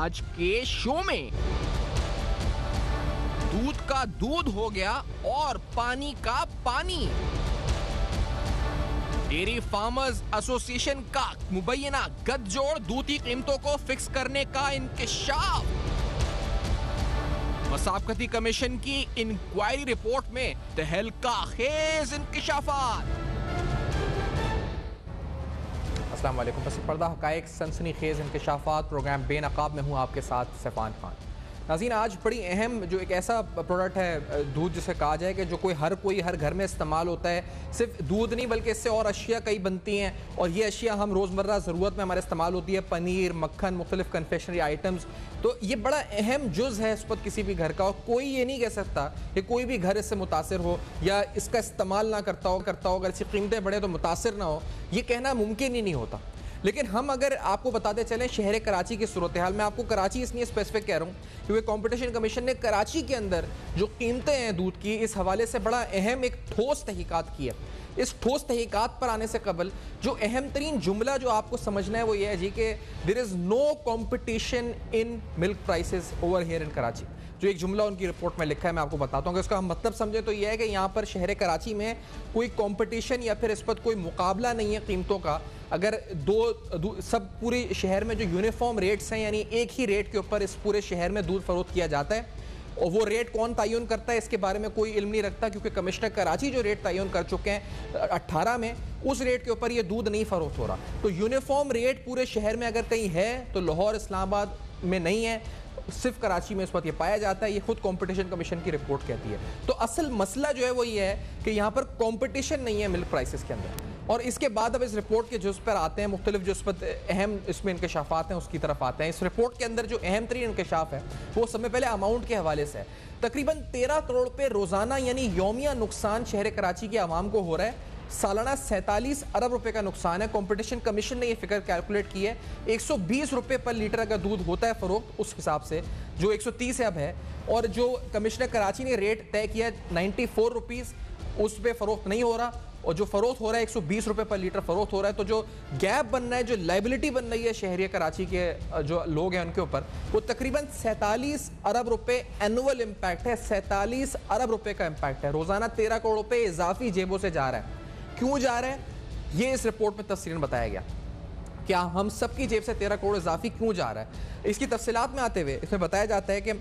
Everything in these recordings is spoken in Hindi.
आज के शो में। दूध का दूध हो गया और पानी का पानी। डेयरी फार्मर्स एसोसिएशन का मुबैना गठजोड़ दूध की कीमतों को फिक्स करने का इंकशाफ। मसाफकती कमीशन की इंक्वायरी रिपोर्ट में तहलका खेज इंकशाफात। अस्सलाम वालेकुम। पस पर्दा हकायक सनसनी खेज इंकशाफात प्रोग्राम बेनकाब में हूँ आपके साथ सैफान खान। नाज़रीन, आज बड़ी अहम जो एक ऐसा प्रोडक्ट है दूध जिसे कहा जाए कि जो कोई हर घर में इस्तेमाल होता है। सिर्फ दूध नहीं बल्कि इससे और अशिया कई बनती हैं और ये अशिया हम रोज़मर्रा ज़रूरत में हमारे इस्तेमाल होती है। पनीर, मक्खन, मुख्तलिफ कन्फेक्शनरी आइटम्स। तो ये बड़ा अहम जुज़ है इस वक्त किसी भी घर का और कोई ये नहीं कह सकता कि कोई भी घर इससे मुतासिर हो या इसका इस्तेमाल ना करता हो। अगर इसकी कीमतें बढ़े तो मुतासिर ना हो, ये कहना मुमकिन ही नहीं होता। लेकिन हम अगर आपको बताते चलें शहर कराची की सूरत हाल, मैं आपको कराची इसलिए स्पेसिफिक कह रहा हूँ क्योंकि कंपटीशन कमीशन ने कराची के अंदर जो कीमतें हैं दूध की, इस हवाले से बड़ा अहम एक ठोस तहकीकात की है। इस ठोस तहकीकात पर आने से कबल जो अहम तरीन जुमला जो आपको समझना है वो ये है जी कि there is no competition in milk prices over here in Karachi. जो एक जुमला उनकी रिपोर्ट में लिखा है मैं आपको बताता हूँ कि उसका हम मतलब समझे तो यह है कि यहाँ पर शहर कराची में कोई कंपटीशन या फिर इस पर कोई मुकाबला नहीं है कीमतों का। अगर सब पूरे शहर में जो यूनिफॉर्म रेट्स हैं यानी एक ही रेट के ऊपर इस पूरे शहर में दूध फरोख्त किया जाता है और वो रेट कौन तयन करता है इसके बारे में कोई इल्म नहीं रखता क्योंकि कमिश्नर कराची जो रेट तयन कर चुके हैं 18 में, उस रेट के ऊपर ये दूध नहीं फरोख्त हो रहा। तो यूनिफॉर्म रेट पूरे शहर में अगर कहीं है तो लाहौर, इस्लामाबाद में नहीं है, सिर्फ कराची में इस वक्त ये पाया जाता है। ये खुद कंपटीशन कमीशन की रिपोर्ट कहती है। तो असल मसला जो है वो ये है कि यहाँ पर कंपटीशन नहीं है मिल्क प्राइसेस के अंदर। और इसके बाद अब इस रिपोर्ट के जुज़ पर आते हैं, मुख्तलिफ जो इस पर अहम इसमें इंकशाफात हैं उसकी तरफ आते हैं। इस रिपोर्ट के अंदर जो अहम तरीन इंकशाफ है वो सबसे पहले अमाउंट के हवाले से है। तकरीबन 13 करोड़ रुपये रोज़ाना यानी यौमिया नुकसान शहर कराची के आवाम को हो रहा है। सालाना 47 अरब रुपए का नुकसान है। कंपटीशन कमीशन ने ये फिगर कैलकुलेट की है। 120 रुपए पर लीटर अगर दूध होता है फरोख्त उस हिसाब से जो 130 अब है, और जो कमिश्नर कराची ने रेट तय किया 94 रुपीज़ उस पर फरोख्त नहीं हो रहा और जो फरोख्त हो रहा है 120 रुपए पर लीटर फरोख्त हो रहा है। तो जो गैप बन रहा है, जो लाइबिलिटी बन रही है शहरी कराची के जो लोग हैं उनके ऊपर, वो तकरीबन 47 अरब रुपए एनुअल इम्पैक्ट है। 47 अरब रुपए का इम्पैक्ट है। रोजाना 13 करोड़ रुपए इजाफी जेबों से जा रहा है। क्यों जा रहा है ये इस रिपोर्ट में तफसीलन बताया गया। क्या हम सबकी जेब से 13 करोड़ इजाफी क्यों जा रहा है, इसकी तफसीलात में आते हुए इसमें बताया जाता है कि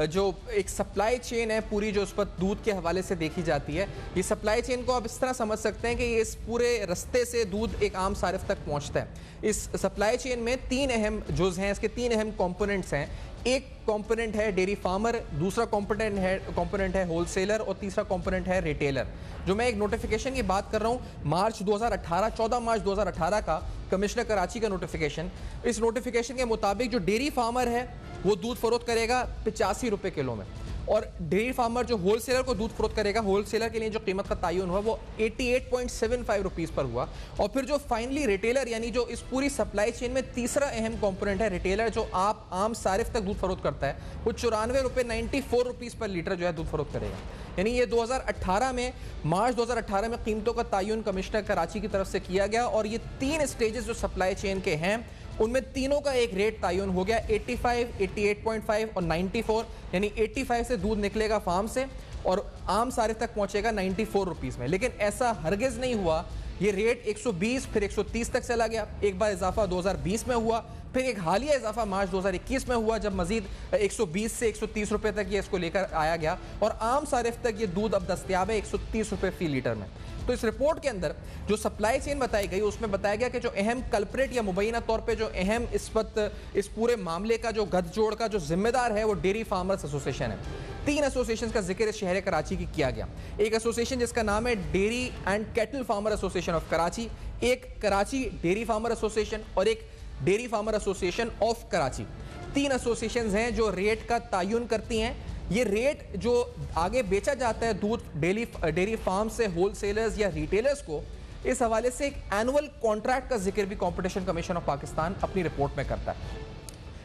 जो एक सप्लाई चेन है पूरी जो उस पर दूध के हवाले से देखी जाती है, ये सप्लाई चेन को आप इस तरह समझ सकते हैं कि ये इस पूरे रस्ते से दूध एक आम सारिफ तक पहुंचता है। इस सप्लाई चेन में 3 अहम जुज़ हैं, इसके 3 अहम कंपोनेंट्स हैं। एक कंपोनेंट है डेयरी फार्मर, दूसरा कंपोनेंट है होलसेलर और तीसरा कंपोनेंट है रिटेलर। जो मैं एक नोटिफिकेशन की बात कर रहा हूँ मार्च 2018, 14 मार्च 2018 का कमिश्नर कराची का नोटिफिकेशन। इस नोटिफिकेशन के मुताबिक जो डेयरी फार्मर है वो दूध फरोख्त करेगा 85 रुपये किलो में, और डेयरी फार्मर जो होलसेलर को दूध फरोख्त करेगा, होलसेलर के लिए जो कीमत का तयन हुआ वो 88.75 रुपीज़ पर हुआ। और फिर जो फाइनली रिटेलर यानी जो इस पूरी सप्लाई चेन में तीसरा अहम कंपोनेंट है रिटेलर, जो आप आम सारिफ तक दूध फरोख्त करता है, वो 94 रुपये 94 रुपीज़ पर लीटर जो है दूध फरोख्त करेगा। यानी ये 2018 में, मार्च 2018 में कीमतों का तयन कमिश्नर कराची की तरफ से किया गया और ये 3 स्टेजेस जो सप्लाई चेन के हैं उनमें तीनों का एक रेट तयन हो गया 85, 88.5 और 94। यानी 85 से दूध निकलेगा फार्म से और आम सारिफ तक पहुंचेगा 94 रुपीज़ में। लेकिन ऐसा हरगिज़ नहीं हुआ। ये रेट 120 फिर 130 तक चला गया। एक बार इजाफा 2020 में हुआ, फिर एक हालिया इजाफा मार्च 2021 में हुआ जब मजीद 120 से 130 रुपये तक ये इसको लेकर आया गया और आम सारिफ तक ये दूध अब दस्तयाब है 130 रुपये फी लीटर में। तो इस रिपोर्ट के अंदर जो सप्लाई चेन बताई गई उसमें बताया गया कि जो अहम कल्प्रेट या मुबैना तौर पे जो अहम इस वक्त इस पूरे मामले का जो गठजोड़ का जो जिम्मेदार है वो डेयरी फार्मर्स एसोसिएशन है। 3 एसोसिएशन का जिक्र इस शहर कराची की किया गया। एक एसोसिएशन जिसका नाम है dairy and cattle farmer association of Karachi, एक कराची डेयरी फार्मर एसोसिएशन और एक dairy farmer association of Karachi. 3 associations हैं जो रेट का तयन करती हैं। ये रेट जो आगे बेचा जाता है दूध डेयरी फार्म से होलसेलर्स या रिटेलर्स को, इस हवाले से एक एनुअल कॉन्ट्रैक्ट का जिक्र भी कंपटीशन कमीशन ऑफ पाकिस्तान अपनी रिपोर्ट में करता है।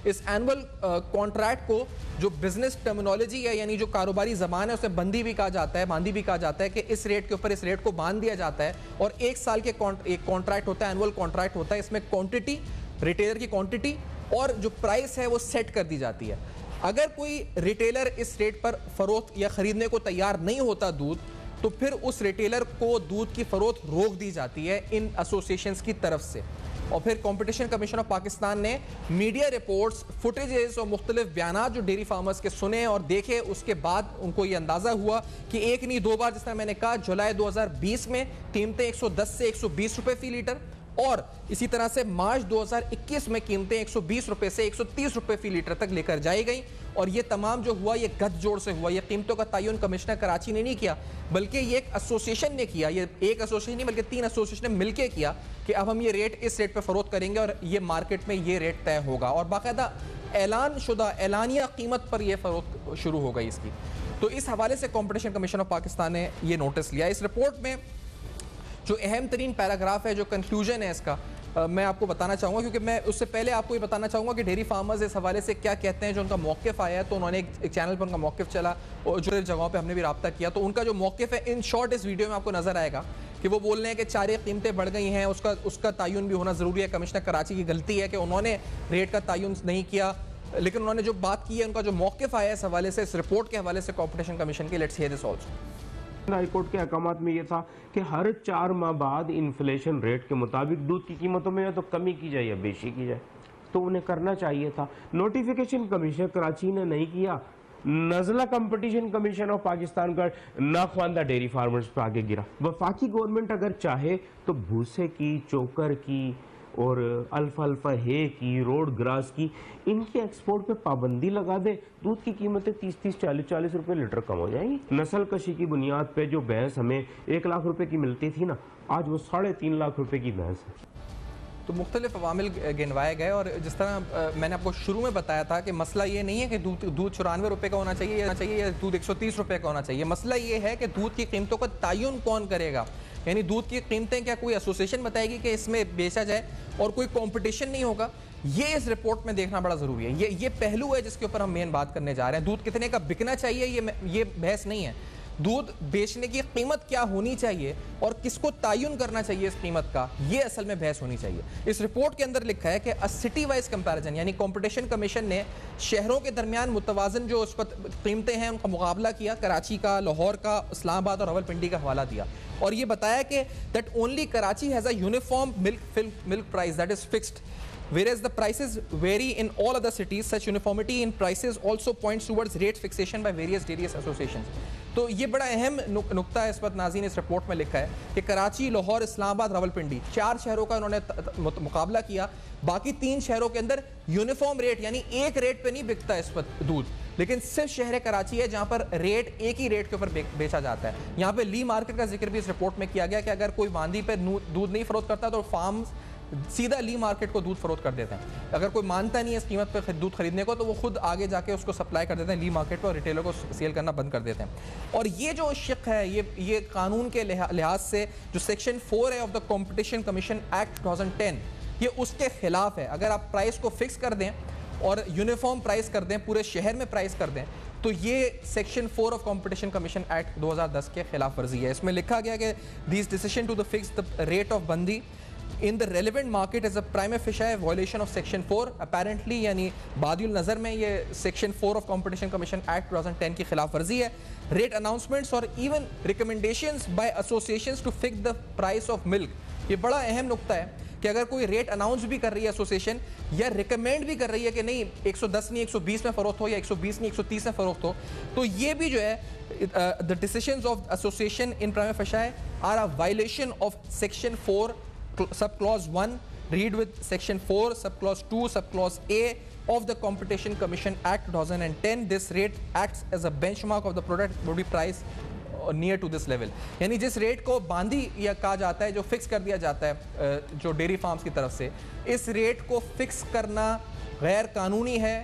इस एनुअल कॉन्ट्रैक्ट को जो बिजनेस टर्मिनोलॉजी है यानी जो कारोबारी जबान है उसे बांदी भी कहा जाता है कि इस रेट के ऊपर इस रेट को बांध दिया जाता है और 1 साल के एक कॉन्ट्रैक्ट होता है, एनुअल कॉन्ट्रैक्ट होता है। इसमें क्वांटिटी, रिटेलर की क्वांटिटी और जो प्राइस है वो सेट कर दी जाती है। अगर कोई रिटेलर इस रेट पर फरोख्त या ख़रीदने को तैयार नहीं होता दूध, तो फिर उस रिटेलर को दूध की फ़रोख्त रोक दी जाती है इन एसोसिएशंस की तरफ से। और फिर कंपटीशन कमीशन ऑफ पाकिस्तान ने मीडिया रिपोर्ट्स, फुटेजेस और मुख्तलिफ बयानात जो डेयरी फार्मर्स के सुने और देखे, उसके बाद उनको ये अंदाज़ा हुआ कि एक नहीं दो बार, जिस तरह मैंने कहा, जुलाई 2020 में कीमतें 110 से 120 रुपये फ़ी लीटर, और इसी तरह से मार्च 2021 में कीमतें 120 रुपये से 130 रुपये फ़ी लीटर तक लेकर जाई गई। और ये तमाम जो हुआ ये गठजोड़ से हुआ। ये कीमतों का तयन कमिश्नर कराची ने नहीं किया, बल्कि ये एक एसोसिएशन ने किया। ये एक एसोसिएशन नहीं बल्कि 3 एसोसिएशन ने मिलकर किया कि अब हम ये रेट इस रेट पर फरोख्त करेंगे और ये मार्केट में ये रेट तय होगा। और बाकायदा ऐलान शुदा एलानिया कीमत पर यह फरोख्त शुरू हो गई इसकी। तो इस हवाले से कंपटीशन कमीशन ऑफ पाकिस्तान ने यह नोटिस लिया। इस रिपोर्ट में जो अहम तरीन पैराग्राफ है, जो कंक्लूजन है इसका, मैं आपको बताना चाहूँगा, क्योंकि मैं उससे पहले आपको ये बताना चाहूँगा कि डेयरी फार्मर्स इस हवाले से क्या कहते हैं। जो उनका मौक़िफ़ आया है, तो उन्होंने एक चैनल पर उनका मौक़िफ़ चला और जो जगहों पे हमने भी रब्ता किया, तो उनका जो मौक़िफ़ है इन शॉर्ट इस वीडियो में आपको नज़र आएगा कि वो बोल रहे हैं कि चारे कीमतें बढ़ गई हैं, उसका तयन भी होना ज़रूरी है। कमिश्नर कराची की गलती है कि उन्होंने रेट का तयन नहीं किया, लेकिन उन्होंने जो बात की है, उनका जो मौक़िफ़ आया इस हवाले से, इस रिपोर्ट के हवाले से कॉम्पिटिशन कमीशन की, let's hear this also. High court के अहकामात में यह था कि हर 4 माह बाद इन्फ्लेशन रेट के मुताबिक दूध की कीमतों में या तो कमी की जाए या बेशी की जाए, तो उन्हें करना चाहिए था। नोटिफिकेशन कमीशन कराची ने नहीं किया। नज़ला कंपटीशन कमीशन ऑफ पाकिस्तान का नाख्वानदा डेयरी फार्मर्स पे आगे गिरा। वफाकी गवर्नमेंट अगर चाहे तो भूसे की, चोकर की और अल्फा हे की, रोड ग्रास की, इनके एक्सपोर्ट पे पाबंदी लगा दे, दूध की कीमतें 30-30, 40-40 रुपए लीटर कम हो जाएंगी। नस्ल कशी की बुनियाद पे जो भैंस हमें 1 लाख रुपए की मिलती थी ना, आज वो 3.5 लाख रुपए की भैंस है। तो मुख्तलिफ अवामिल गिनवाए गए, और जिस तरह मैंने आपको शुरू में बताया था कि मसला ये नहीं है कि दूध 94 रुपये का होना चाहिए या दूध 130 रुपये का होना चाहिए। मसला ये है कि दूध की कीमतों का तयन कौन करेगा। यानी दूध की कीमतें क्या कोई एसोसिएशन बताएगी कि इसमें बेचा जाए और कोई कंपटीशन नहीं होगा? ये इस रिपोर्ट में देखना बड़ा ज़रूरी है। ये पहलू है जिसके ऊपर हम मेन बात करने जा रहे हैं। दूध कितने का बिकना चाहिए ये बहस नहीं है। दूध बेचने की कीमत क्या होनी चाहिए और किसको तयन करना चाहिए इस कीमत का, ये असल में बहस होनी चाहिए। इस रिपोर्ट के अंदर लिखा है कि सिटी वाइज कंपैरिजन, यानी कंपटीशन कमीशन ने शहरों के दरमियान मुतवाजन जो उस पर कीमतें हैं उनका मुकाबला किया। कराची का, लाहौर का, इस्लामाबाद और रावलपिंडी का हवाला दिया और ये बताया कि that only Karachi has a uniform milk price that is fixed, whereas the prices vary in all other cities. Such uniformity in prices also points towards rate fixation by various dairy associations. तो ये बड़ा अहम नुक्ता है इस वक्त नाज़रीन इस रिपोर्ट में लिखा है कि कराची, लाहौर, इस्लामाबाद, रावलपिंडी 4 शहरों का उन्होंने मुकाबला किया। बाकी 3 शहरों के अंदर यूनिफॉर्म रेट, यानी एक रेट पे नहीं बिकता इस वक्त दूध, लेकिन सिर्फ शहर कराची है जहां पर रेट एक ही रेट के ऊपर बेचा जाता है। यहाँ पे ली मार्केट का जिक्र भी इस रिपोर्ट में किया गया कि अगर कोई मांदी पे दूध नहीं फरोख्त करता तो फार्म सीधा ली मार्केट को दूध फरोख्त कर देते हैं। अगर कोई मानता नहीं है इस कीमत पर दूध खरीदने को, तो वो खुद आगे जाके उसको सप्लाई कर देते हैं ली मार्केट पर और रिटेलर को सेल करना बंद कर देते हैं। और ये जो शिक है, ये कानून के लिहाज से जो सेक्शन 4 है of the competition commission act 2010, ये उसके खिलाफ है। अगर आप प्राइस को फिक्स कर दें और यूनिफॉर्म प्राइस कर दें, पूरे शहर में प्राइस कर दें, तो ये section 4 of competition commission act 2010 के खिलाफ वर्जी है। इसमें लिखा गया कि this decision to the fix the rate of बंदी in the relevant market is a prima facie violation of section 4 apparently, यानी बादिल नज़र में ये section 4 of competition commission act 2010 की खिलाफ वर्जी है। rate announcements और even recommendations by associations to fix the price of milk, ये बड़ा अहम नुक्ता है कि अगर कोई रेट अनाउंस भी कर रही है एसोसिएशन या रिकमेंड भी कर रही है कि नहीं 110 नहीं 120 में फरोख्त हो या 120 नहीं 130 में फरोख्त हो, तो ये भी जो है the decisions of association in prima facie are a violation of section 4 sub clause 1, read with section 4 sub clause 2 sub clause A of the Competition Commission Act 2010. This rate acts as a benchmark of the product would be priced near to this level. यानी जिस रेट को बांदी या कहा जाता है, जो फिक्स कर दिया जाता है जो डेयरी फार्म्स की तरफ से, इस रेट को फिक्स करना गैर कानूनी है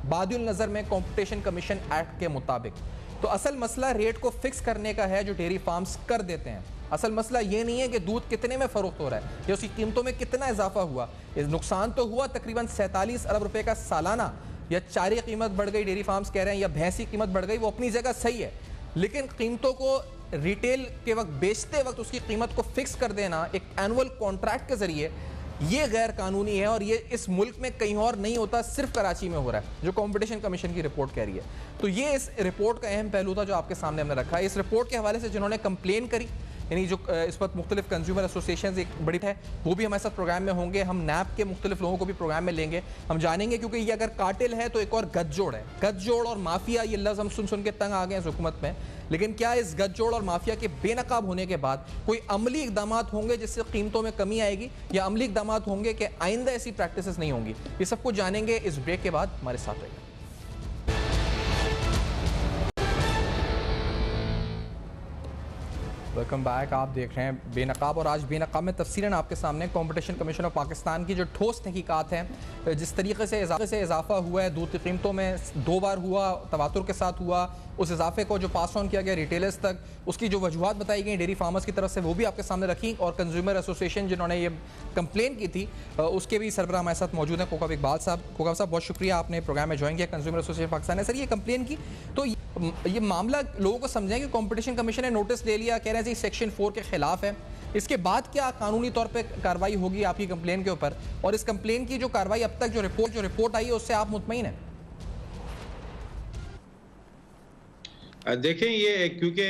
बादिल नज़र में कॉम्पिटिशन कमीशन एक्ट के मुताबिक। तो असल मसला रेट को फिक्स करने का है जो डेयरी फार्म्स कर देते हैं। असल मसला ये नहीं है कि दूध कितने में फरोख्त हो रहा है या उसकी कीमतों में कितना इजाफा हुआ। नुकसान तो हुआ तकरीबन 47 अरब रुपए का सालाना, या चारे कीमत बढ़ गई डेयरी फार्म्स कह रहे हैं, या भैंस की कीमत बढ़ गई, वो अपनी जगह सही है, लेकिन कीमतों को रिटेल के वक्त बेचते वक्त उसकी कीमत को फिक्स कर देना एक एनुअल कॉन्ट्रैक्ट के जरिए, ये गैर कानूनी है और ये इस मुल्क में कहीं और नहीं होता, सिर्फ कराची में हो रहा है, जो कंपटीशन कमीशन की रिपोर्ट कह रही है। तो ये इस रिपोर्ट का अहम पहलू था जो आपके सामने हमने रखा है। इस रिपोर्ट के हवाले से जिन्होंने कंप्लेन करी, यानी जो इस वक्त मुख्तलिफ कंज्यूमर एसोसिएशन एक बड़ी है, वो भी हमारे साथ प्रोग्राम में होंगे। हम नैप के मुख्तलिफ लोगों को भी प्रोग्राम में लेंगे, हम जानेंगे, क्योंकि ये अगर कार्टेल है तो एक और गठजोड़ है। गठजोड़ और माफिया, ये लफ्ज़ हम सुन सुन के तंग आ गए हैं हुकूमत में, लेकिन क्या इस गठजोड़ और माफिया के बेनकाब होने के बाद कोई अमली इकदाम होंगे जिससे कीमतों में कमी आएगी, या अमली इकदाम होंगे कि आइंदा ऐसी प्रैक्टिसेस नहीं होंगी? ये सब कुछ जानेंगे इस ब्रेक के बाद। हमारे साथ रहेगा। Welcome back. आप देख रहे हैं बेनकाब, और आज बेनकाब में तफसीलन आपके सामने कंपटीशन कमीशन ऑफ पाकिस्तान की जो ठोस तहकीकात हैं, जिस तरीके से इजाफा हुआ है दूध की कीमतों में, 2 बार हुआ, तवातुर के साथ हुआ, उस इजाफे को जो पास ऑन किया गया रिटेलर्स तक, उसकी जो वजूहत बताई गई डेयरी फार्मर्स की तरफ से, वो भी आपके सामने रखी, और कंज्यूमर एसोसिएशन जिन्होंने ये कंप्लेन की थी उसके भी सरबराह हमारे साथ मौजूद हैं, कोकब इकबाल साहब। कोकब साहब, बहुत शुक्रिया, आपने प्रोग्राम में ज्वाइन किया। कंज्यूमर एसोसिएशन पाकिस्तान ने सर ये कंप्लेन की, तो ये मामला लोगों को समझें कि कंपटीशन कमीशन ने नोटिस ले लिया, कह रहे हैं जी सेक्शन 4 के खिलाफ है, इसके बाद क्या कानूनी तौर पे कार्रवाई होगी आपकी कंप्लेन के ऊपर, और इस कंप्लेन की जो कार्रवाई अब तक जो रिपोर्ट आई है उससे आप मुतमईन हैं? देखें, ये क्योंकि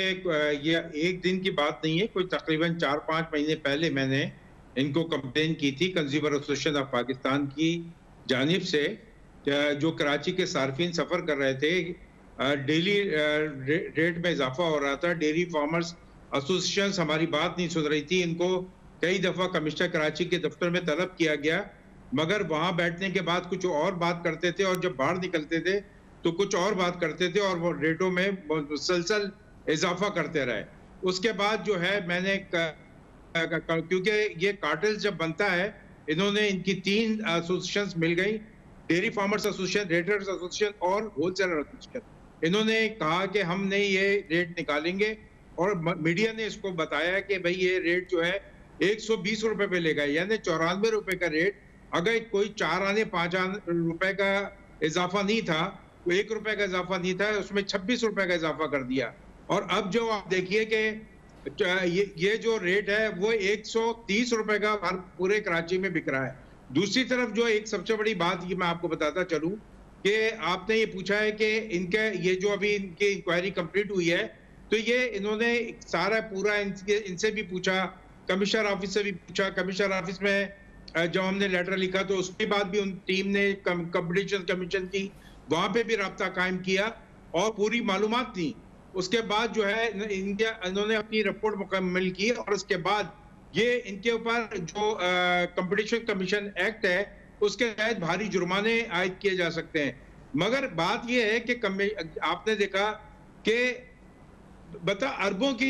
ये एक दिन की बात नहीं है, कोई तकरीबन 4-5 महीने पहले मैंने इनको कंप्लेन की थी कंज्यूमर एसोसिएशन ऑफ पाकिस्तान की जानिब से, जो कराची के सार्फिन सफ़र कर रहे थे, डेली रेट में इजाफा हो रहा था। डेयरी फार्मर्स एसोसिएशन हमारी बात नहीं सुन रही थी, इनको कई दफ़ा कमिश्नर कराची के दफ्तर में तलब किया गया, मगर वहाँ बैठने के बाद कुछ और बात करते थे, और जब बाहर निकलते थे तो कुछ और बात करते थे, और वो रेटों में मुसलसल इजाफा करते रहे। उसके बाद जो है मैंने क्योंकि ये कार्टेल जब बनता है, इन्होंने इनकी 3 एसोसिएशंस मिल गई, डेयरी फार्मर्स एसोसिएशन, रेटर्स एसोसिएशन और होलसेलर एसोसिएशन। इन्होंने कहा कि हमने ये रेट निकालेंगे, और मीडिया ने इसको बताया कि भाई ये रेट जो है 120 रुपए पे लेगा, यानी 94 रुपए का रेट। अगर कोई 4 आने 5 रुपए का इजाफा नहीं था, 1 रुपए का इजाफा नहीं था, उसमें 26 रुपए का इजाफा कर दिया। और अब जो आप देखिए कि ये जो रेट है वो 130 रुपए का हर पूरे कराची में बिक रहा है। दूसरी तरफ जो एक सबसे बड़ी बात ये मैं आपको बताता चलूं कि आपने ये पूछा है कि इनके ये जो अभी इनकी इंक्वायरी कंप्लीट हुई है, तो ये इन्होंने सारा पूरा इनसे भी पूछा, कमिश्नर ऑफिस से भी पूछा। कमिश्नर ऑफिस में जब हमने लेटर लिखा तो उसके बाद भी उन टीम ने कंपटीशन कमीशन की वहां पे भी रब्ता कायम किया और पूरी मालूमात दी। उसके बाद जो है इन्होंने अपनी रिपोर्ट मुकम्मल की, और उसके बाद ये इनके ऊपर जो कंपटीशन कमीशन एक्ट है उसके तहत भारी जुर्माने आयद किए जा सकते हैं। मगर बात ये है कि आपने देखा कि बता अरबों की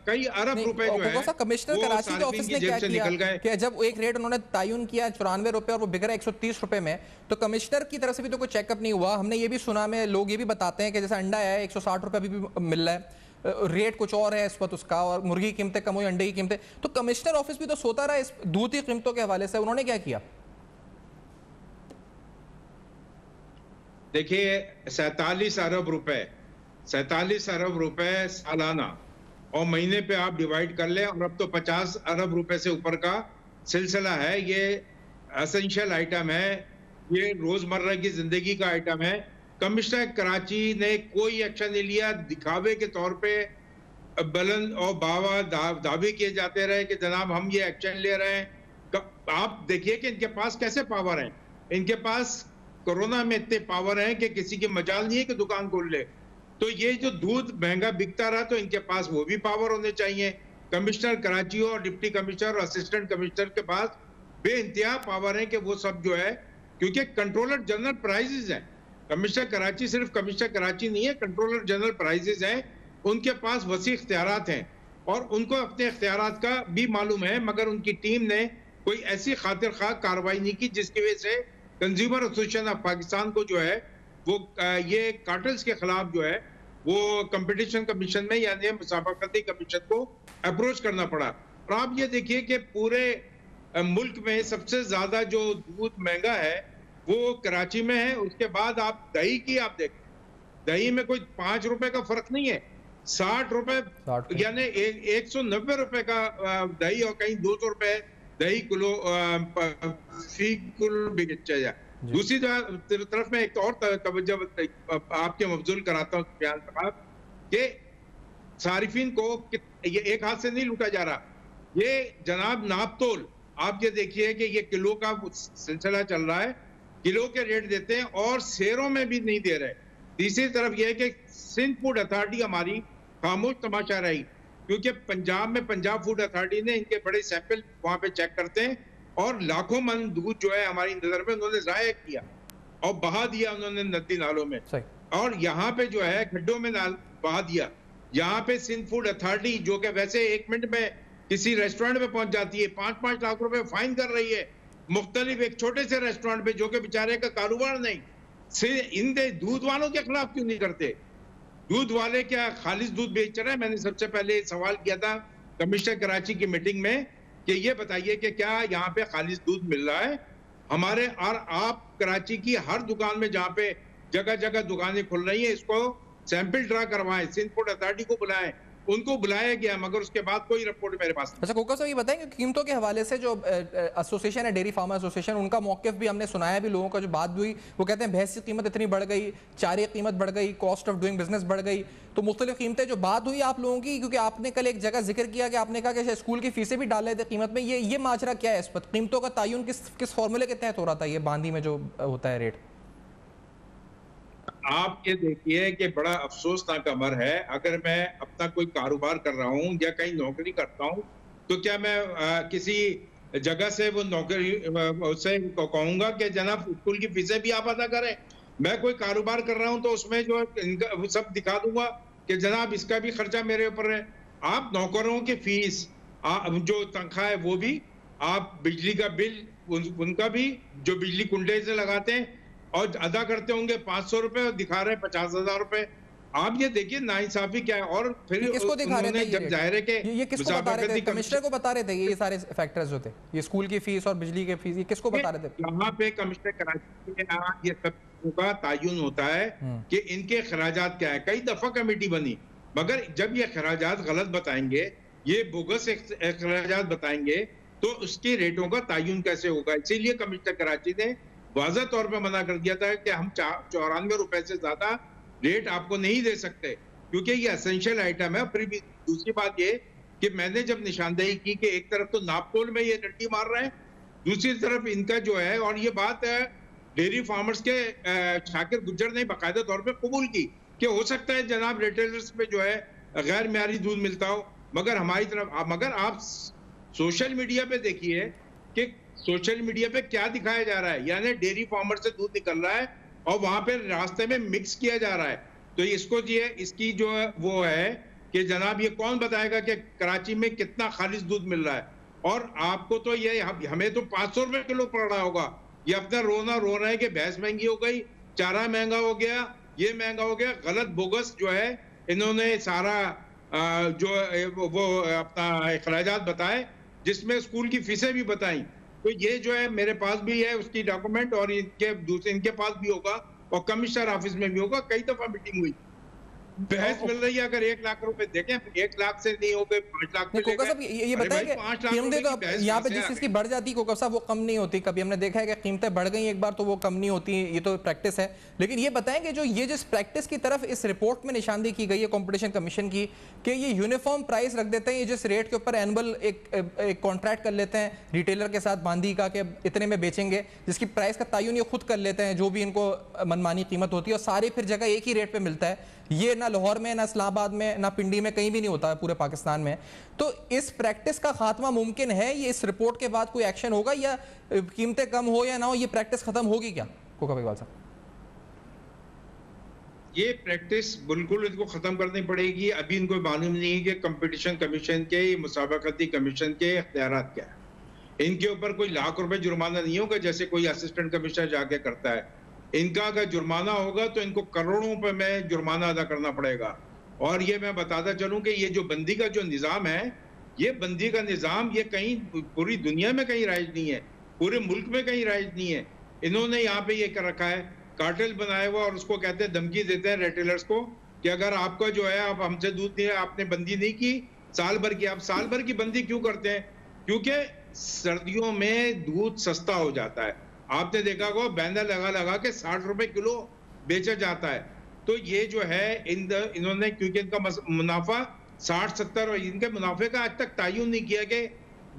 कई अरब रुपए जो है कमिश्नर कराची के ऑफिस ने क्या किया कि जब एक रेट उन्होंने तयन किया 94 रुपए और वो बिक रहा है 130 रुपए में, तो कमिश्नर की तरफ से भी तो कोई चेकअप नहीं हुआ। हमने ये भी सुना, में लोग ये भी बताते हैं कि जैसे अंडा है 160 रुपए अभी भी मिल रहा है, रेट कुछ और है इस वक्त उसका, और मुर्गी की कीमतें कम हुई, अंडे की कीमतें, तो कमिश्नर ऑफिस भी तो सोता रहा इस दूध की कीमतों के हवाले से। उन्होंने क्या किया? देखिए 47 अरब रुपए सालाना, और महीने पे आप डिवाइड कर ले, और अब तो 50 अरब रुपए से ऊपर का सिलसिला है। ये एसेंशियल आइटम है, ये रोजमर्रा की जिंदगी का आइटम है। कमिश्नर कराची ने कोई एक्शन नहीं लिया, दिखावे के तौर पे बुलंद और बावा दावे किए जाते रहे कि जनाब हम ये एक्शन ले रहे हैं। आप देखिए कि इनके पास कैसे पावर है, इनके पास कोरोना में इतने पावर हैं कि किसी की मजाल नहीं है कि दुकान खोल ले। तो ये जो दूध महंगा बिकता रहा, तो इनके पास वो भी पावर होने चाहिए। कमिश्नर कराची और डिप्टी कमिश्नर और असिस्टेंट कमिश्नर के पास बेइंतहा पावर है कि वो सब जो है, क्योंकि कंट्रोलर जनरल प्राइजेज हैं। कमिश्नर कराची सिर्फ कमिश्नर कराची नहीं है, कंट्रोलर जनरल प्राइजेज हैं, उनके पास वसी इख्तियारात हैं, और उनको अपने इख्तियारात का भी मालूम है। मगर उनकी टीम ने कोई ऐसी खातिर खा कार्रवाई नहीं की जिसकी वजह से कंज्यूमर एसोसिएशन ऑफ पाकिस्तान को जो है वो ये कार्टेल्स के खिलाफ जो है वो कंपटीशन कमीशन में यानी मुसाफाकती कमीशन को अप्रोच करना पड़ा। और आप ये देखिए कि पूरे मुल्क में सबसे ज्यादा जो दूध महंगा है वो कराची में है। उसके बाद आप दही की आप देखें, दही में कोई 5 रुपए का फर्क नहीं है, 60 रुपए यानी 190 रुपए का दही, और कहीं 200 रुपए दही किलो फी किलो बेचा जाए। दूसरी तरफ मैं एक और तवज्जो आपके मबजूल कराता हूँ बयान साहब कि सारिफिन को ये एक हाथ से नहीं लूटा जा रहा, ये जनाब नापतोल आप ये देखिए कि ये किलो का सिलसिला चल रहा है, किलो के रेट देते हैं और शेयरों में भी नहीं दे रहे। तीसरी तरफ यह है कि सिंध फूड अथॉरिटी हमारी खामोश तमाशा रही, क्योंकि पंजाब में पंजाब फूड अथॉरिटी ने इनके बड़े सैंपल वहां पे चेक करते हैं और लाखों मन दूध जो है हमारी नजर में उन्होंने जाया किया और बहा दिया उन्होंने नदी नालों में, और यहाँ पे जो है खड्डों में बहा दिया। यहाँ पे सिंध फूड अथॉरिटी जो कि वैसे 1 मिनट में किसी रेस्टोरेंट में पहुंच जाती है, 5-5 लाख रुपए फाइन कर रही है मुख्तलिफ एक छोटे से रेस्टोरेंट पे जो कि बेचारे का कारोबार नहीं, इन दूध वालों के खिलाफ क्यों नहीं करते? दूध वाले क्या खालिस दूध बेच रहे हैं? मैंने सबसे पहले सवाल किया था कमिश्नर कराची की मीटिंग में कि ये बताइए कि क्या यहाँ पे खालिस दूध मिल रहा है हमारे, और आप कराची की हर दुकान में जहाँ पे जगह जगह दुकानें खुल रही है इसको सैंपल ड्रा करवाएं, सिंध फूड अथॉरिटी को बुलाएं, उनको बुलाया गया मगर उसके बाद कोई रिपोर्ट मेरे पास नहीं। अच्छा कोका साहब ये बताएंगे कीमतों के हवाले से जो एसोसिएशन है डेयरी फार्मर एसोसिएशन, उनका मौक़िफ़ भी हमने सुनाया भी, लोगों का जो बात हुई वो कहते हैं भैंस की कीमत इतनी बढ़ गई, चारे की कीमत बढ़ गई, कॉस्ट ऑफ डूइंग बिजनेस बढ़ गई, तो मुख्तलिफ कीमतें जो बात हुई आप लोगों की, क्योंकि आपने कल एक जगह जिक्र किया कि आपने कहा कि स्कूल की फीसें भी डाल रहे थे कीमत में, ये माजरा क्या है? इस पर कीमतों का तयन किस फॉर्मूले के तहत हो रहा था ये बांदी में जो होता है रेट? आप ये देखिए कि बड़ा अफसोसनाक अमर है, अगर मैं अपना कोई कारोबार कर रहा हूँ या कहीं नौकरी करता हूँ तो क्या मैं किसी जगह से वो नौकरी उससे कहूंगा कि जनाब स्कूल की फीसें भी आप अदा करें? मैं कोई कारोबार कर रहा हूँ तो उसमें जो इनका सब दिखा दूंगा कि जनाब इसका भी खर्चा मेरे ऊपर है। आप नौकरों की फीस जो तनख्वाह है वो भी, आप बिजली का बिल उनका भी जो बिजली कुंडे से लगाते हैं और अदा करते होंगे 500 रुपए और दिखा रहे 50,000 रुपए। आप ये देखिए नाइंसाफी क्या है। और फिर किसको दिखा रहे थे? जब जाहिर है कि ये किसको बता रहे थे? कमिश्नर को बता रहे थे ये सारे फैक्टर्स जो थे, ये स्कूल की फीस और बिजली की फीस, ये किसको बता रहे थे? यहाँ पे कमिश्नर कराची के यहाँ ये सब का तयन होता है कि इनके खराजात क्या है। कई दफा कमेटी बनी मगर जब ये खराजात गलत बताएंगे, ये बोगस खराजात बताएंगे तो उसके रेटों का तयन कैसे होगा? इसीलिए कमिश्नर कराची ने वाज़ह तौर पे मना कर दिया था कि हम 94 रुपए से ज्यादा रेट आपको नहीं दे सकते क्योंकि ये एसेंशियल आइटम है। फिर भी दूसरी बात ये कि मैंने जब निशानदेही की कि एक तरफ तो नापतोल में ये डंडी मार रहे हैं, दूसरी तरफ इनका जो है, और ये बात डेयरी फार्मर्स के शाकिर गुज्जर ने बाकायदा तौर पे कबूल की कि हो सकता है जनाब रिटेलर्स पे जो है गैर म्यारी दूध मिलता हो, मगर हमारी तरफ मगर आप सोशल मीडिया पे देखिए कि सोशल मीडिया पे क्या दिखाया जा रहा है, यानी डेयरी फार्मर से दूध निकल रहा है और वहां पे रास्ते में मिक्स किया जा रहा है। तो इसको इसकी जो है वो है कि जनाब ये कौन बताएगा कि कराची में कितना खालिस दूध मिल रहा है? और आपको तो ये हमें तो 500 रुपए किलो पड़ रहा होगा। ये अपना रो रहा है कि भैंस महंगी हो गई, चारा महंगा हो गया, ये महंगा हो गया। गलत बोगस जो है इन्होंने सारा जो वो अपना अखराजात बताए जिसमें स्कूल की फीसें भी बताई। तो ये जो है मेरे पास भी है उसकी डॉक्यूमेंट और इनके पास भी होगा और कमिश्नर ऑफिस में भी होगा। कई दफा मीटिंग हुई, बहस मिल रही है। अगर 1 लाख रुपए देखें, 1 लाख से नहीं हो गए 5 लाख में कोका साहब ये बताएंगे कीमतें तो यहाँ पे जिस चीज की बढ़ जाती है कोका साहब वो कम नहीं होती। कभी हमने देखा है कि कीमतें बढ़ गई एक बार तो वो कम नहीं होती, ये तो प्रैक्टिस है। लेकिन ये बताएंगे जो ये जिस प्रैक्टिस की तरफ इस रिपोर्ट में निशानदेही की गई है कंपटीशन कमीशन की कि ये यूनिफॉर्म प्राइस रख देते हैं, ये जिस रेट के ऊपर एनुअल एक कॉन्ट्रैक्ट कर लेते हैं रिटेलर के साथ बांदी का कि इतने में बेचेंगे, जिसकी प्राइस का तयन ये खुद कर लेते हैं जो भी इनको मनमानी कीमत होती है और सारे फिर जगह एक ही रेट पे मिलता है। ये ना लाहौर में, ना इस्लामाबाद में, ना पिंडी में, कहीं भी नहीं होता है पूरे पाकिस्तान में। तो इस प्रैक्टिस का खात्मा मुमकिन है? ये इस रिपोर्ट के बाद कोई एक्शन होगा या कीमतें कम हो या ना हो ये प्रैक्टिस खत्म होगी क्या कोका इकबाल साहब? ये प्रैक्टिस बिल्कुल इनको खत्म करनी पड़ेगी। अभी इनको मालूम नहीं है कि कंपटीशन कमीशन के, मुसाबकती कमीशन के इख्तियारात क्या है। इनके ऊपर कोई लाख रुपए जुर्माना नहीं होगा जैसे कोई असिस्टेंट कमिश्नर जाके करता है। इनका अगर जुर्माना होगा तो इनको करोड़ों रुपए में जुर्माना अदा करना पड़ेगा। और ये मैं बताता चलूं कि ये जो बंदी का जो निज़ाम है, ये बंदी का निज़ाम ये कहीं पूरी दुनिया में कहीं राइज नहीं है, पूरे मुल्क में कहीं राइज नहीं है। इन्होंने यहाँ पे ये कर रखा है, कार्टेल बनाया हुआ, और उसको कहते हैं, धमकी देते हैं रिटेलर्स को कि अगर आपका जो है आप हमसे दूध नहीं है, आपने बंदी नहीं की साल भर की, आप साल भर की बंदी क्यों करते हैं? क्योंकि सर्दियों में दूध सस्ता हो जाता है। आपने देखा होगा बैनर लगा लगा के 60 रुपए किलो बेचा जाता है। तो ये जो है इन्होंने, क्योंकि इनका मुनाफा 60-70 और इनके मुनाफे का आज तक तयन नहीं किया कि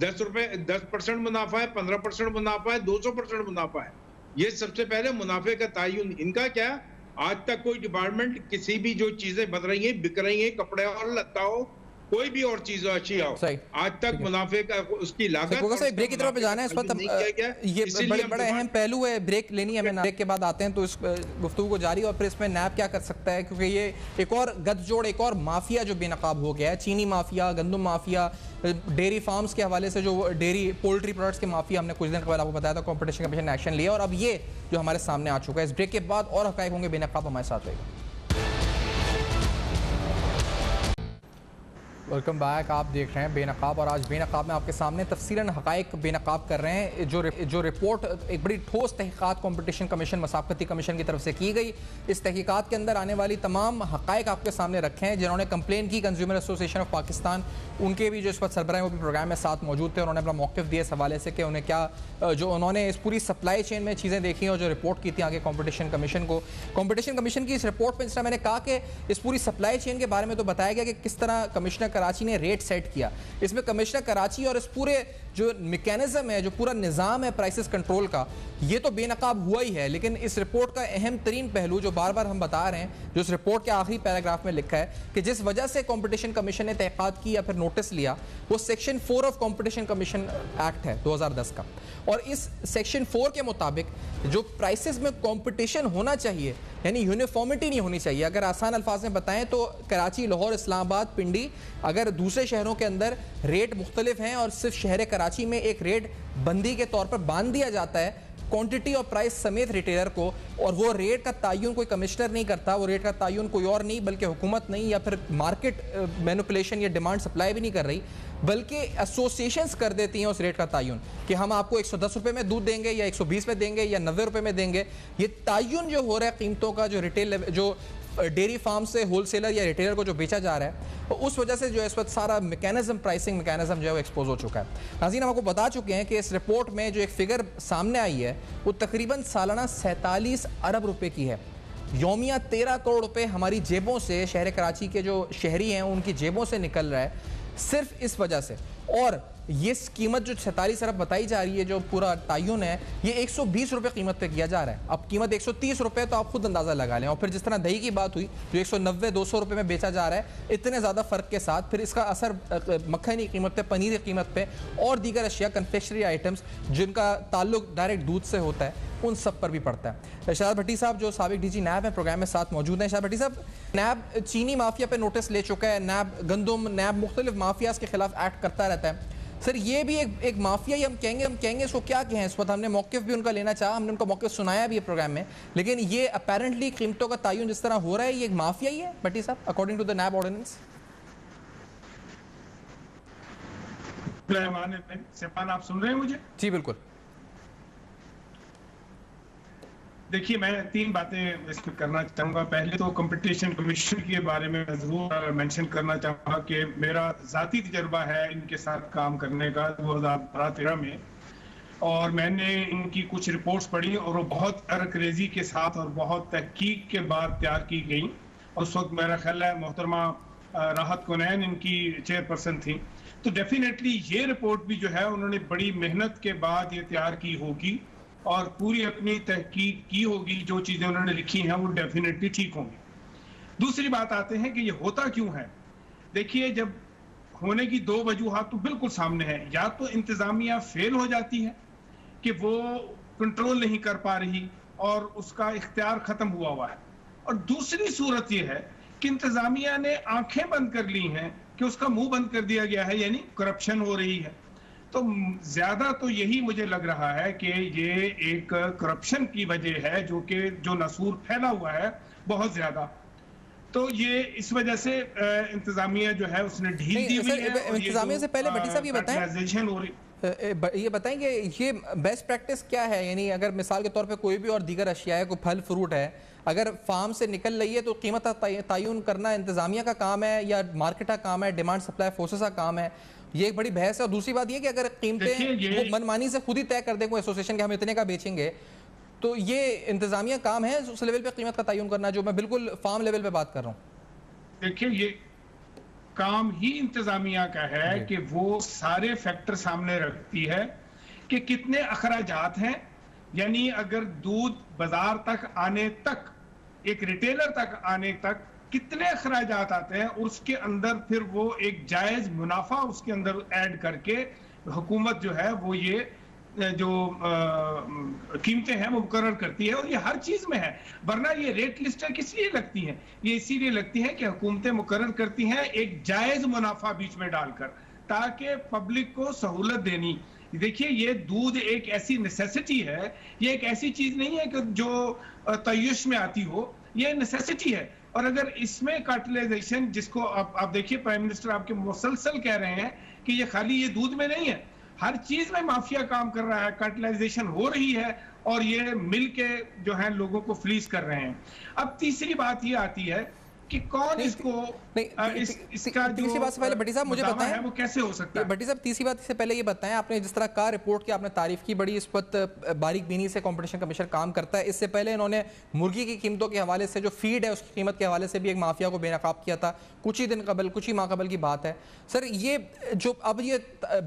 10% मुनाफा है, 15% मुनाफा है, 200% मुनाफा है। ये सबसे पहले मुनाफे का तयन इनका क्या, आज तक कोई डिपार्टमेंट किसी भी जो चीजें बन रही हैं, बिक रही हैं, कपड़े और लत्ता हो, कोई भी और चीज अच्छी आओ, आज तक मुनाफे का उसकी लागत। ब्रेक की तरफ पे जाना है इस वक्त, ये बड़ा अहम पहलू है, ब्रेक लेनी है हमें। ब्रेक के बाद आते हैं तो इस गुफ्तगू को जारी, और फिर इसमें नैब क्या कर सकता है, क्योंकि ये एक और गठजोड़, एक और माफिया जो बेनकाब हो गया है, चीनी माफिया, गंदम माफिया, डेयरी फार्म्स के हवाले से जो डेयरी पोल्ट्री प्रोडक्ट्स के माफिया, हमने कुछ दिन पहले आपको बताया था, कॉम्पिटिशन कमीशन ने एक्शन लिया, और अब ये जो हमारे सामने आ चुका है। इस ब्रेक के बाद और हकायक होंगे बेनकाब, हमारे साथ रहेगा। वेलकम बैक, आप देख रहे हैं बेनकाब, और आज बेनकाब में आपके सामने तफसीलन हकायक बेनकाब कर रहे हैं। जो रिपोर्ट एक बड़ी ठोस तहकीकात कॉम्पिटिशन कमीशन, मसाफ़ती कमीशन की तरफ से की गई, इस तहकीकात के अंदर आने वाली तमाम हकायक आपके सामने रखे हैं। जिन्होंने कंप्लेन की, कंज्यूमर एसोसिएशन ऑफ पाकिस्तान, उनके भी जो इस वक्त सरबराह वो भी प्रोग्राम में साथ मौजूद थे। उन्होंने अपना मौक़िफ़ दिया इस हवाले से कि उन्हें क्या, जो उन्होंने इस पूरी सप्लाई चेन में चीज़ें देखी और जो रिपोर्ट की थी आगे कॉम्पिटिशन कमीशन को। कॉम्पिटिशन कमीशन की इस रिपोर्ट में, जिस तरह मैंने कहा कि इस पूरी सप्लाई चेन के बारे में तो बताया गया कि किस तरह कमिश्नर कराची ने रेट सेट किया। इसमें कमिश्नर कराची और इस पूरे जो मैकेनिज्म है, जो पूरा निज़ाम है प्राइसेस कंट्रोल का, ये तो बेनकाब हुआ ही है। लेकिन इस रिपोर्ट का अहम तरीन पहलू जो बार बार हम बता रहे हैं, जो इस रिपोर्ट के आखिरी पैराग्राफ में लिखा है कि जिस वजह से कॉम्पिटिशन कमीशन ने तहकीकात की या फिर नोटिस लिया, वो section 4 of competition commission act है 2010 का। और इस सेक्शन 4 के मुताबिक जो प्राइसेस में कॉम्पिटिशन होना चाहिए, यानी यूनिफॉर्मिटी नहीं होनी चाहिए। अगर आसान अल्फाज में बताएं तो कराची, लाहौर, इस्लामाबाद, पिंडी, अगर दूसरे शहरों के अंदर रेट मुख्तलिफ हैं और सिर्फ शहर कराची में एक रेट बंदी के तौर पर बांध दिया जाता है क्वांटिटी और प्राइस समेत रिटेलर को, और वो रेट का तयन कोई कमिश्नर नहीं करता, वो रेट का तयन कोई और नहीं बल्कि हुकूमत नहीं, या फिर मार्केट मैनिपुलेशन या डिमांड सप्लाई भी नहीं कर रही, बल्कि एसोसिएशंस कर देती हैं उस रेट का तयन कि हम आपको 110 रुपये में दूध देंगे या 120 में देंगे या 90 रुपये में देंगे। ये तयन जो हो रहा है कीमतों का, जो रिटेल, जो डेयरी फार्म से होलसेलर या रिटेलर को जो बेचा जा रहा है, तो उस वजह से जो इस वक्त सारा मैकेनिज्म, प्राइसिंग मैकेनिज्म जो है वो एक्सपोज हो चुका है। नाज़रीन, हम आपको बता चुके हैं कि इस रिपोर्ट में जो एक फिगर सामने आई है वो तकरीबन सालाना 47 अरब रुपए की है। यौमिया 13 करोड़ रुपए हमारी जेबों से, शहर कराची के जो शहरी हैं उनकी जेबों से निकल रहा है सिर्फ इस वजह से। और ये कीमत जो 47 अरब बताई जा रही है, जो पूरा तयन है, ये 120 रुपये कीमत पे किया जा रहा है। अब कीमत 130 रुपये, तो आप खुद अंदाज़ा लगा लें। और फिर जिस तरह दही की बात हुई जो 190-200 रुपये में बेचा जा रहा है, इतने ज़्यादा फ़र्क के साथ फिर इसका असर मक्खन की कीमत पे, पनीर की कीमत पे और दीगर अशिया, कन्फेक्शनरी आइटम्स जिनका ताल्लुक डायरेक्ट दूध से होता है, उन सब पर भी पड़ता है। शाहद भट्टी साहब जो साबिक डीजी नैब है प्रोग्राम में साथ मौजूद हैं। शाहद भट्टी साहब, नैब चीनी माफिया पे नोटिस ले चुका है, नैब गंदम, नैब मुख्तलिफ माफियाज के खिलाफ एक्ट करता रहता है। सर, ये भी एक माफिया ही हम कहेंगे इसको क्या कहें? इस वक्त हमने मौक़िफ़ भी उनका लेना चाहा, हमने उनका मौक़िफ़ सुनाया भी है प्रोग्राम में, लेकिन ये अपेरेंटली कीमतों का तयन जिस तरह हो रहा है, ये एक माफिया ही है भट्टी साहब, according to the NAB ordinance. सेपान, आप सुन रहे हैं मुझे? जी बिल्कुल। देखिए, मैं 3 बातें इस पर करना चाहूँगा। पहले तो कंपटीशन कमीशन के बारे में ज़रूर मेंशन करना चाहूँगा कि मेरा ज़ाती तजर्बा है इनके साथ काम करने का 2012-13 में, और मैंने इनकी कुछ रिपोर्ट्स पढ़ी और वो बहुत अरकरेजी के साथ और बहुत तहकीक के बाद तैयार की गई। और उस वक्त मेरा ख्याल है मोहतरमा राहत कोनैन इनकी चेयरपर्सन थी। तो डेफिनेटली ये रिपोर्ट भी जो है उन्होंने बड़ी मेहनत के बाद ये तैयार की होगी और पूरी अपनी तहकीक की होगी। जो चीज़ें उन्होंने लिखी हैं वो डेफिनेटली ठीक होंगी। दूसरी बात आते हैं कि ये होता क्यों है। देखिए, जब होने की 2 वजूहात तो बिल्कुल सामने है। या तो इंतज़ामिया फेल हो जाती है कि वो कंट्रोल नहीं कर पा रही और उसका इख्तियार ख़त्म हुआ है, और दूसरी सूरत ये है कि इंतज़ामिया ने आंखें बंद कर ली हैं कि उसका मुंह बंद कर दिया गया है, यानी करप्शन हो रही है। तो ज्यादा तो यही मुझे लग रहा है कि ये एक करप्शन की वजह है, जो नसूर फैला हुआ है बहुत ज्यादा। तो ये इस वजह से इंतजामिया जो है उसने ढील दी हुई है। इंतजामिया से पहले भट्टी साहब ये बताएं कि ये बेस्ट प्रैक्टिस क्या है? यानी अगर मिसाल के तौर पे कोई भी और दीगर अशिया है, कोई फल फ्रूट है, अगर फार्म से निकल रही है तो कीमत का तयन करना इंतजामिया का काम है या मार्केट का काम है, डिमांड सप्लाई फोर्सेस का काम है? ये एक बड़ी बहस है। और दूसरी बात ये कि अगर कीमतें वो मनमानी से खुद ही तय कर दे कोई एसोसिएशन के हम इतने का बेचेंगे, तो ये इंतजामिया काम है उस लेवल पे कीमत का तयन करना, जो मैं बिल्कुल फार्म लेवल पे बात कर रहा हूँ। देखिए ये काम ही इंतजामिया का है कि वो सारे फैक्टर सामने रखती है कि कितने अखराजात हैं, यानी अगर दूध बाजार तक आने तक, एक रिटेलर तक आने तक कितने अखराजात आते हैं, उसके अंदर फिर वो एक जायज मुनाफा उसके अंदर ऐड करके हुकूमत जो है वो ये जो कीमतें हैं वो मुकर्रर करती है। और ये हर चीज में है, वरना ये रेट लिस्टें किस लिए लगती हैं? ये इसीलिए लगती हैं कि हुकूमतें मुकर्रर करती हैं एक जायज मुनाफा बीच में डालकर, ताकि पब्लिक को सहूलत देनी। देखिए ये दूध एक ऐसी नेसेसिटी है, ये एक ऐसी चीज नहीं है कि जो तय्युश में आती हो, ये नेसेसिटी है। और अगर इसमें कार्टेलाइजेशन, जिसको आप देखिए प्राइम मिनिस्टर आपके मुसलसल कह रहे हैं कि ये खाली ये दूध में नहीं है, हर चीज में माफिया काम कर रहा है, कार्टेलाइजेशन हो रही है और ये मिल के जो है लोगों को फ्लीस कर रहे हैं। अब तीसरी बात ये आती है कि कौन इसको इसका तीसरी बात से पहले भट्टी साहब मुझे बताएं वो कैसे हो सकता है। भट्टी साहब तीसरी बात से पहले ये बताएं, आपने जिस तरह का रिपोर्ट की आपने तारीफ की, बड़ी इस वक्त बारीक बीनी से कंपटीशन कमीशन काम करता है। इससे पहले इन्होंने मुर्गी की कीमतों के हवाले से, जो फीड है उसकी कीमत के हवाले से भी एक माफिया को बेनकाब किया था कुछ ही दिन कबल, कुछ ही माह कबल की बात है। सर ये जो अब ये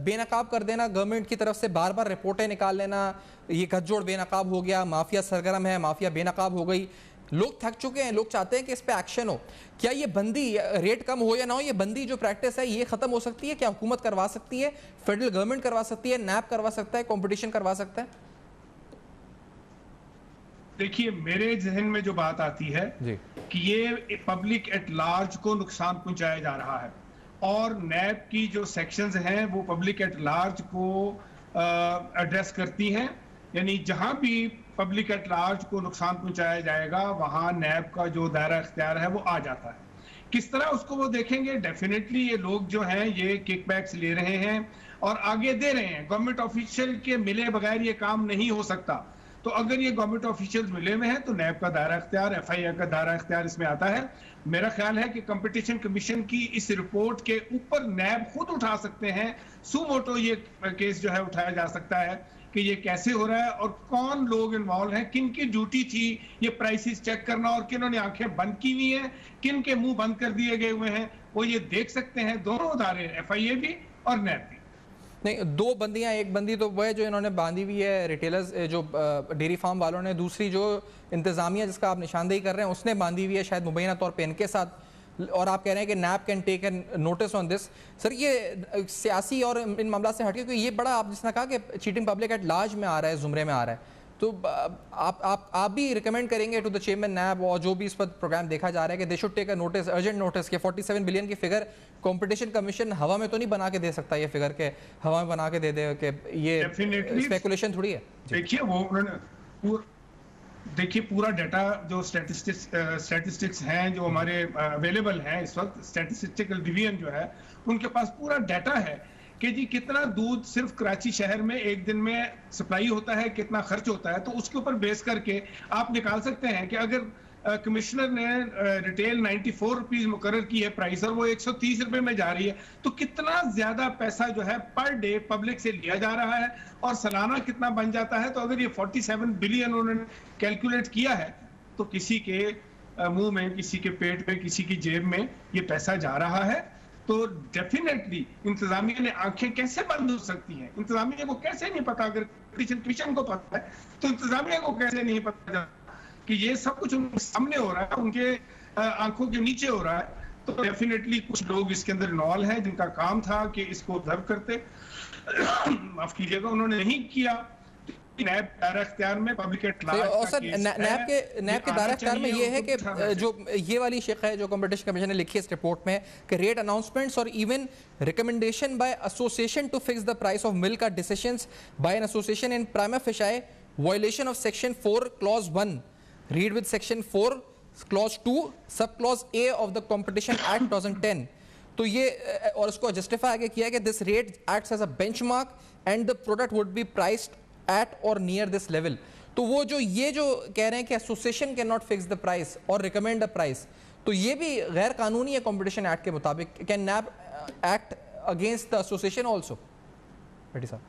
बेनकाब कर देना, गवर्नमेंट की तरफ से बार बार रिपोर्टें निकाल लेना, ये गठजोड़ बेनकाब हो गया, माफिया सरगर्म है, माफिया बेनकाब हो गई, लोग थक चुके हैं, लोग चाहते हैं कि इस पे एक्शन हो। क्या ये बंदी, रेट कम हो या ना हो, ये बंदी जो प्रैक्टिस है ये खत्म हो सकती है? क्या हुकूमत करवा सकती है, फेडरल गवर्नमेंट करवा सकती है, नैब करवा सकता है, कंपटीशन करवा सकता है? देखिए मेरे जहन में जो बात आती है जी, कि ये पब्लिक एट लार्ज को नुकसान पहुंचाया जा रहा है और नैब की जो सेक्शंस हैं वो पब्लिक एट लार्ज को एड्रेस करती हैं, यानी जहां भी पब्लिक एट लार्ज को नुकसान पहुंचाया जाएगा वहां नैब का जो दायरा इख्तियार है वो आ जाता है। किस तरह उसको वो देखेंगे? डेफिनेटली ये लोग जो हैं ये किकबैक्स ले रहे हैं और आगे दे रहे हैं। गवर्नमेंट ऑफिशियल के मिले बगैर ये काम नहीं हो सकता। तो अगर ये गवर्नमेंट ऑफिशियल्स मिले में हैं तो नैब का दायरा इख्तियार, FIA का दायरा इख्तियार इसमें आता है। मेरा ख्याल है कि कंपटीशन कमीशन की इस रिपोर्ट के ऊपर नैब खुद उठा सकते हैं, सुमोटो ये केस जो है उठाया जा सकता है कि ये कैसे हो रहा है और कौन लोग इन्वॉल्व हैं, किन की ड्यूटी थी ये प्राइसेस चेक करना और किन्होंने आंखें बंद की हुई हैं, किन के मुंह बंद कर दिए गए हुए हैं, वो ये देख सकते हैं दोनों अदारे, FIA भी और नैब भी। नहीं, दो बंदियां, एक बंदी तो वह है जो इन्होंने बांधी हुई है रिटेलर्स, जो डेयरी फार्म वालों ने, दूसरी जो इंतजामिया जिसका आप निशानदेही कर रहे हैं उसने बांधी हुई है, शायद मुबैना तौर पर इनके साथ। और आप कह रहे हैं कि NAB can take an notice on this. Sir ये सियासी और इन मामला से हटके, क्योंकि ये बड़ा, आप जिसने कहा कि चीटिंग पब्लिक एट लार्ज में आ रहा है, जुमरे में आ रहा है, तो आप भी रिकमेंड करेंगे टू द चेयरमैन नैब और जो भी इस पर प्रोग्राम देखा जा रहा है कि they should take a notice, urgent notice के 47 बिलियन की फिगर कंपटीशन कमीशन हवा में तो नहीं बना के दे सकता, ये फिगर के हवा में बना के दे दे कि ये स्पेकुलेशन थोड़ी है। देखिए पूरा डाटा जो स्टैटिस्टिक्स हैं जो हमारे अवेलेबल हैं इस वक्त, स्टैटिस्टिकल डिवीजन जो है उनके पास पूरा डाटा है कि जी कितना दूध सिर्फ कराची शहर में एक दिन में सप्लाई होता है, कितना खर्च होता है। तो उसके ऊपर बेस करके आप निकाल सकते हैं कि अगर कमिश्नर ने रिटेल 94 रुपीज मुकर्रर की है प्राइस और वो 130 रुपए में जा रही है, तो कितना ज्यादा पैसा जो है पर डे पब्लिक से लिया जा रहा है और सालाना कितना बन जाता है। तो अगर ये 47 बिलियन उन्होंने कैलकुलेट किया है तो किसी के मुंह में, किसी के पेट में, किसी की जेब में ये पैसा जा रहा है। तो डेफिनेटली इंतजामिया ने आंखें कैसे बंद हो सकती हैं? इंतजामिया को कैसे नहीं पता? अगर कमीशन को पता है तो इंतजामिया को कैसे नहीं पता कि ये सब कुछ उनके सामने हो रहा है, उनके आंखों के नीचे हो रहा है? तो डेफिनेटली कुछ लोग इसके अंदर इन्वॉल्व हैं जिनका काम था कि इसको ऑब्जर्व करते माफ कीजिएगा, उन्होंने नहीं किया। नैब दायरा इख्तियार में पब्लिक एट लार्ज और सर नैब के दायरा इख्तियार में ये है कि जो ये वाली शेख है जो कंपटीशन कमीशन ने लिखी है इस रिपोर्ट में कि रेट अनाउंसमेंट्स और even recommendation by association to fix the price of milk or decisions by an association in prima facie violation of section 4 clause 1 read with section 4 clause 2 sub clause A of the competition act 2010। तो ये और इसको जस्टिफाई आगे किया है कि this rate acts as a benchmark and the product would be priced at or near this level. तो वो जो ये जो कह रहे हैं कि association can not fix the price or recommend the price, तो ये भी गैर कानूनी है कंपटीशन एक्ट के मुताबिक। Can NAB act against the association also? Bhatti sahab,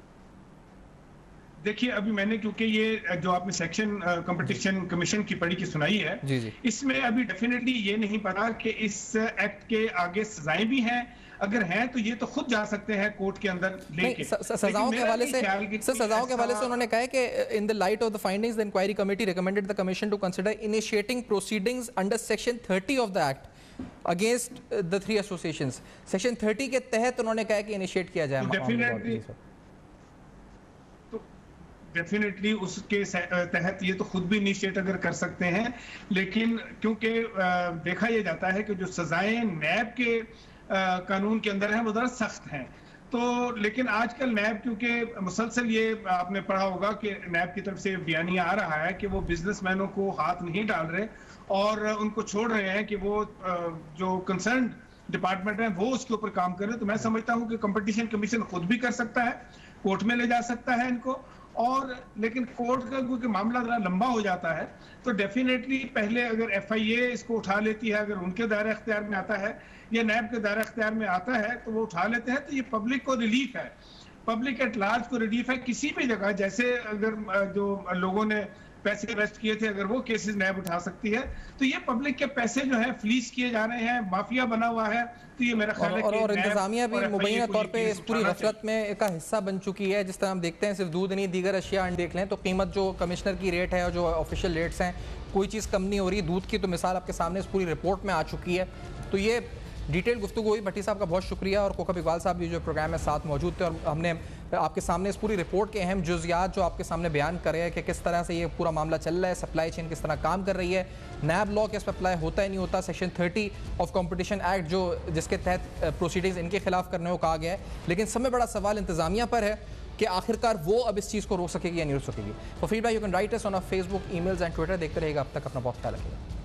देखिए अभी मैंने, क्योंकि ये जो आपने सेक्शन कंपटीशन कमीशन की पढ़ी की सुनाई है, जी जी, इसमें अभी डेफिनेटली ये नहीं पता कि इस एक्ट के आगे सजाएं भी हैं, अगर हैं तो ये तो खुद जा सकते हैं कोर्ट के अंदर लेके। सजाओं के हवाले से सर, सजाओं के हवाले से उन्होंने कहा है कि in the light of the findings the inquiry committee recommended the commission to consider initiating proceedings under section 30 of the act against the 3 associations. Section 30 के तहत उन्होंने कहा कि इनिशिएट किया जाए। डेफिनेटली उसके तहत ये तो खुद भी इनिशिएट अगर कर सकते हैं, लेकिन क्योंकि देखा यह जाता है कि जो सजाएं नैब के कानून के अंदर हैं वो ज़रा सख्त हैं, तो लेकिन आजकल नैब, क्योंकि मुसलसल ये आपने पढ़ा होगा कि नैब की तरफ से बयानिया आ रहा है कि वो बिजनेसमैनों को हाथ नहीं डाल रहे और उनको छोड़ रहे हैं कि वो जो कंसर्न डिपार्टमेंट है वो उसके ऊपर काम करे। तो मैं समझता हूँ कि कंपटीशन कमीशन खुद भी कर सकता है, कोर्ट में ले जा सकता है इनको, और लेकिन कोर्ट का क्योंकि मामला जरा लंबा हो जाता है तो डेफिनेटली पहले अगर FIA इसको उठा लेती है, अगर उनके दायरा इख्तियार में आता है या नैब के दायरा इख्तियार में आता है तो वो उठा लेते हैं, तो ये पब्लिक को रिलीफ है, पब्लिक एट लार्ज को रिलीफ है। किसी भी जगह जैसे अगर जो लोगों ने पैसे इन्वेस्ट किए थे, अगर वो केसेस नैब उठा सकती है, तो ये पब्लिक के पैसे जो है फ्लीस किए जा रहे हैं, माफिया बना हुआ है, तो ये मेरा ख्याल है कि और इंतजामिया भी मुबैना तौर पे इस पूरी गफलत में का हिस्सा बन चुकी है। जिस तरह हम देखते हैं, सिर्फ दूध नहीं दीगर अशिया देख लें तो कीमत जो कमिश्नर की रेट है और जो ऑफिशियल रेट्स हैं कोई चीज़ कम नहीं हो रही। दूध की तो मिसाल आपके सामने इस पूरी रिपोर्ट में आ चुकी है। तो ये डिटेल गुफ्तगू हुई। भट्टी साहब का बहुत शुक्रिया, और कोकब इकबाल साहब भी जो प्रोग्राम में साथ मौजूद थे और हमने आपके सामने इस पूरी रिपोर्ट के अहम जुज़ियात जो आपके सामने बयान करे हैं कि किस तरह से ये पूरा मामला चल रहा है, सप्लाई चेन किस तरह काम कर रही है, नैब लॉ किस पर अप्लाई होता है नहीं होता, सेक्शन 30 ऑफ कंपटीशन एक्ट जो जिसके तहत प्रोसीडिंग्स इनके खिलाफ करने को कहा गया है। लेकिन सबसे बड़ा सवाल इंतजामिया पर है कि आखिरकार वो अब इस चीज़ को रोक सकेगी या नहीं रोक सकेगी। For feedback you can write us on our Facebook, emails and Twitter. देखते रहेगा, अब तक अपना बहुत ख्याल रखिएगा।